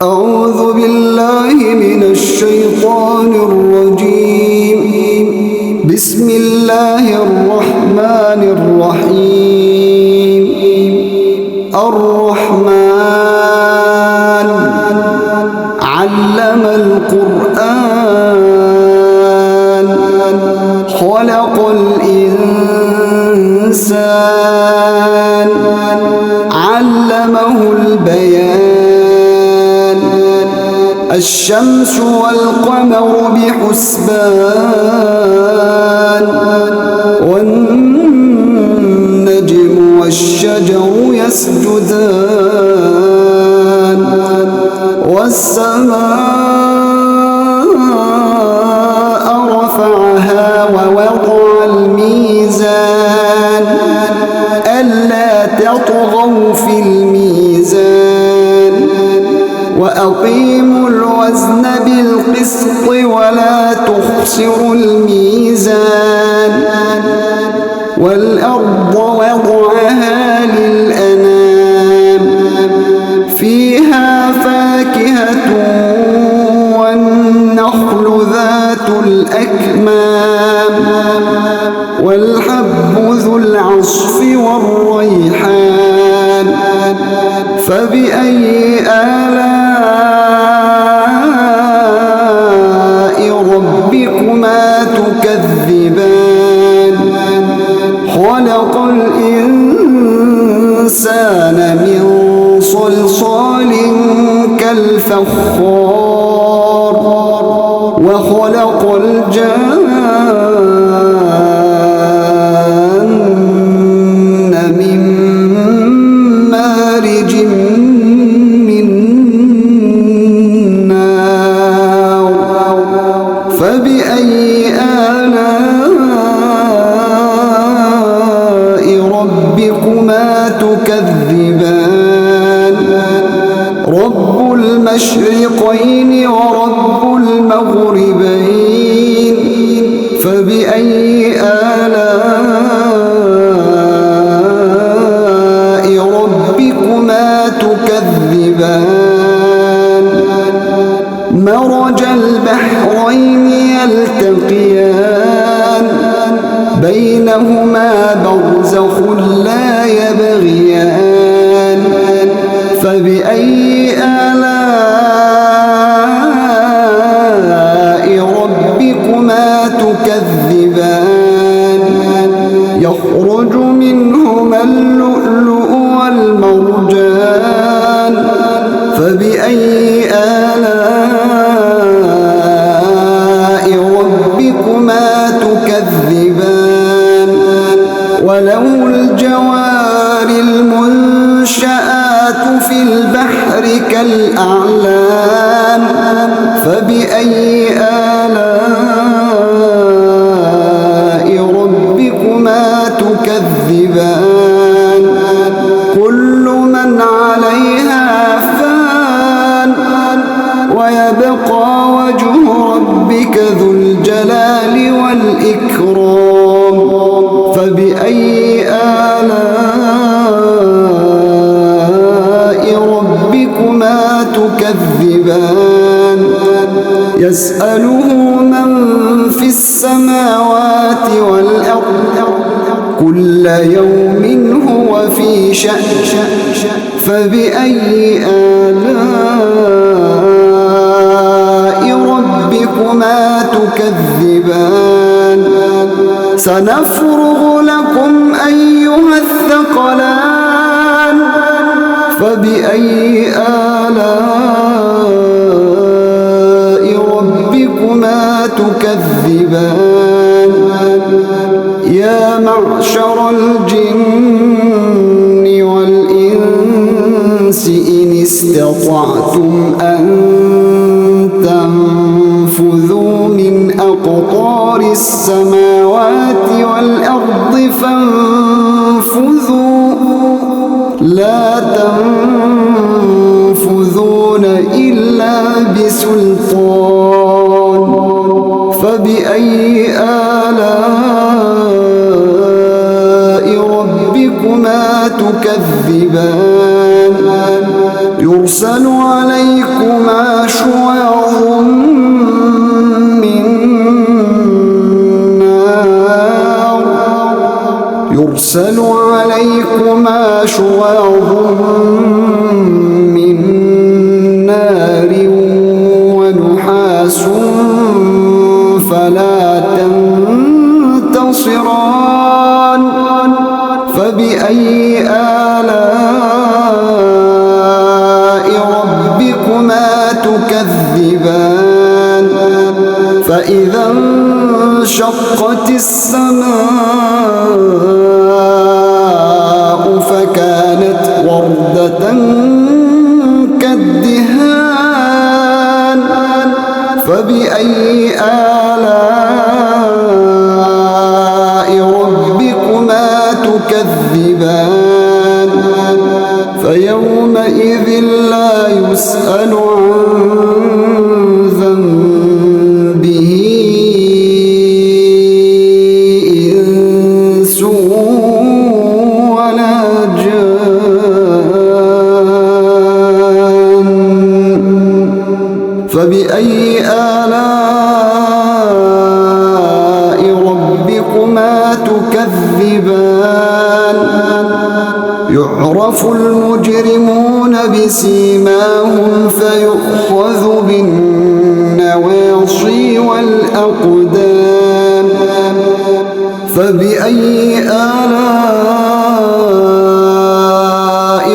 أعوذ بالله من الشيطان الرجيم. بسم الله الرحمن الرحيم. الرحمن علم القرآن خلق الإنسان علمه البيان الشمس والقمر بحسبان والنجم والشجر يسجدان والسماء رفعها ووضع الميزان ألا تطغوا في الميزان وأقيموا الوزن بالقسط ولا تخسروا الميزان والأرض وضعها للأنام فيها فاكهة والنخل ذات الأكمام والحب ذو العصف والريحان فبأي آلاء ربكما تكذبان خلق الإنسان من صلصال كالفخار وخلق الجان من مارج من نار فبأي آلاء ربكما تكذبان رب المشرقين ورب المغربين فبأي آلاء ربكما تكذبان مرج البحرين يلتقيان بينهما برزخ لا يبغيان فبأي آلاء ربكما تكذبان يخرج منهما اللؤلؤ والمرجان فبأي آلاء ربكما تكذبان وله الجوار المنشآت في البحر كالأعلام فبأي آلاء ربكما تكذبان كل من عليها فان ويبقى وجه ربك ذو الجلال والإكرام فبأي آلاء ربكما تكذبان يسأله من في السماوات والأرض كل يوم هو في شأن فبأي آلاء ربكما تكذبان سنفرغ لكم أيها الثقلان فبأي آلاء ربكما تكذبان يا معشر الجن والإنس إن استطعتم أن تنفذوا من أقطار السماوات والأرض فانفذوا لا تنفذون إلا بسلطان فبأي آلاء ربكما تكذبان يرسل عليكم يرسل عليكما شواظ من نار ونحاس فلا تنتصران فبأي آلاء ربكما تكذبان فإذا انشقت السماء فكانت وردة كالدهان فبأي آلاء ربكما تكذبان فيومئذ لا يسأل عن ذنبه إنس ولا جان فبأي آلاء ربكما تكذبان يعرف المجرمون بسيماهم فيؤخذ بالنواصي والأقدام فبأي آلاء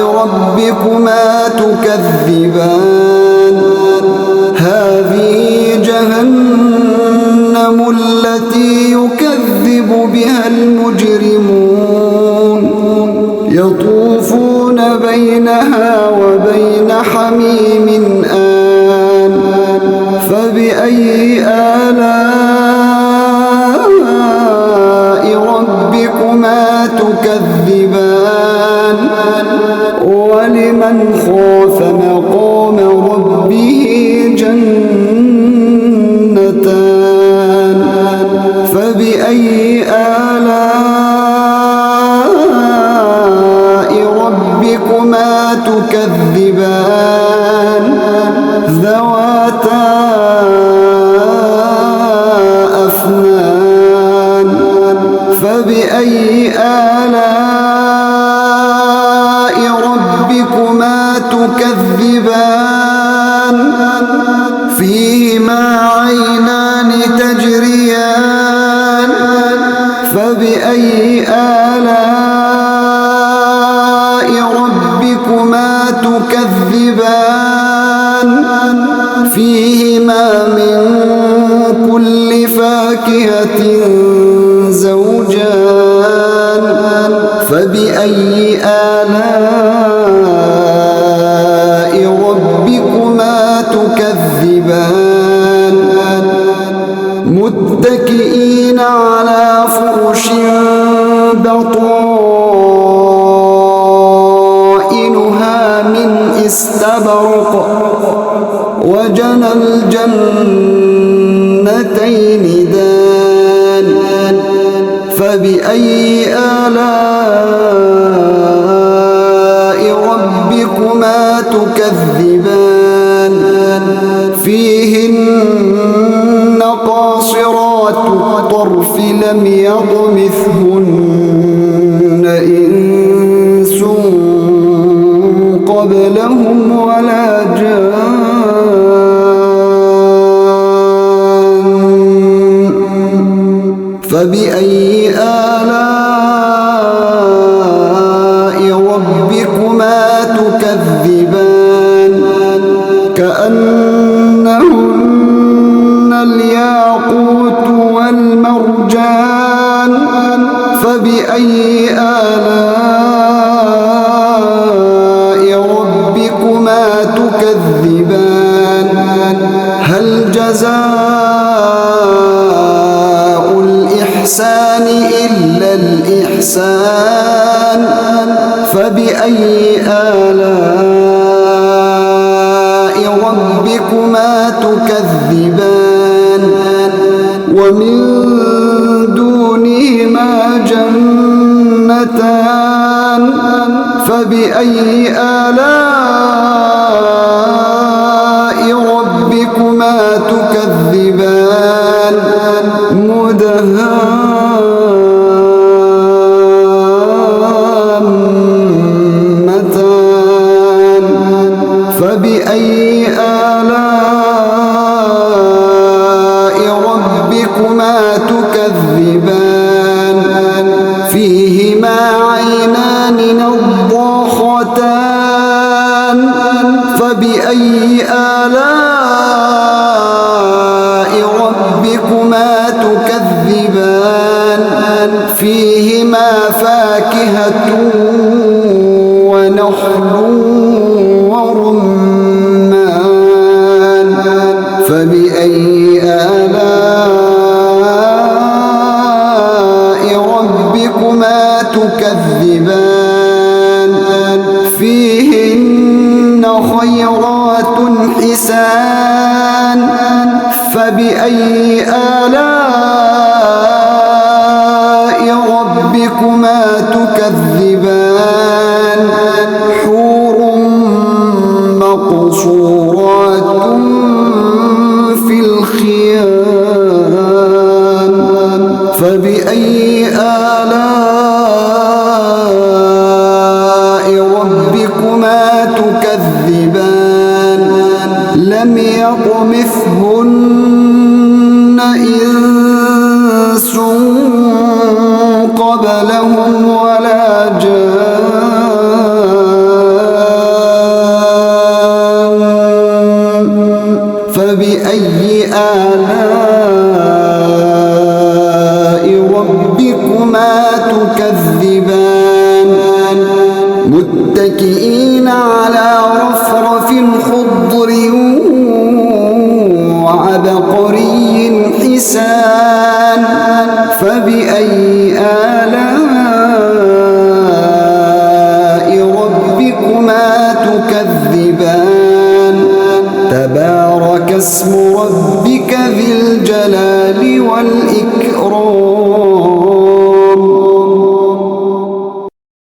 ربكما تكذبان هذه جهنم التي يكذب بها المجرمون يطوفون بينها وبين حميم آن فبأي آلاء ربكما تكذبان ولمن خاف مقام ربه جنتان فبأي آلاء ربكما تكذبان ذواتا أفنان فبأي آلاء ربكما تكذبان فيهما عينان تجريان فبأي آلاء ربكما تكذبان فيهما من كل فاكهة زوجان فبأي آلاء ربكما تكذبان متكئين على فرش بطائنها من استبرق وجنى الجنتين دان فبأي آلاء ربكما تكذبان فيهن قاصرات الطرف لم يطمثهن إنس قبلهم ولا جان فبأي آلاء ربكما تكذبان كأنهن الياقوت والمرجان فبأي آلاء ربكما تكذبان هل جزاء الإحسان إلا الإحسان فبأي آلاء ربكما تكذبان ومن دونهما جنتان فبأي آلاء ربكما تكذبان فبأي آلاء ربكما تكذبان فيهما عينان نضاختان فبأي آلاء ربكما تكذبان فيهما فاكهة ونخل ورمان فبأي آلاء ربكما تكذبان فيهن خيرات حسان فبأي آلاء ربكما تكذبان حور مقصورات في الخيام فبأي آلاء ربكما تكذبان لم يطمثهن إنس قبلهم ولا جان فبأي آلاء ربكما تكذبان متكئين على رفرف خضر وعبقري حسان فبأي آلاء ربكما تكذبان تبارك اسم ربك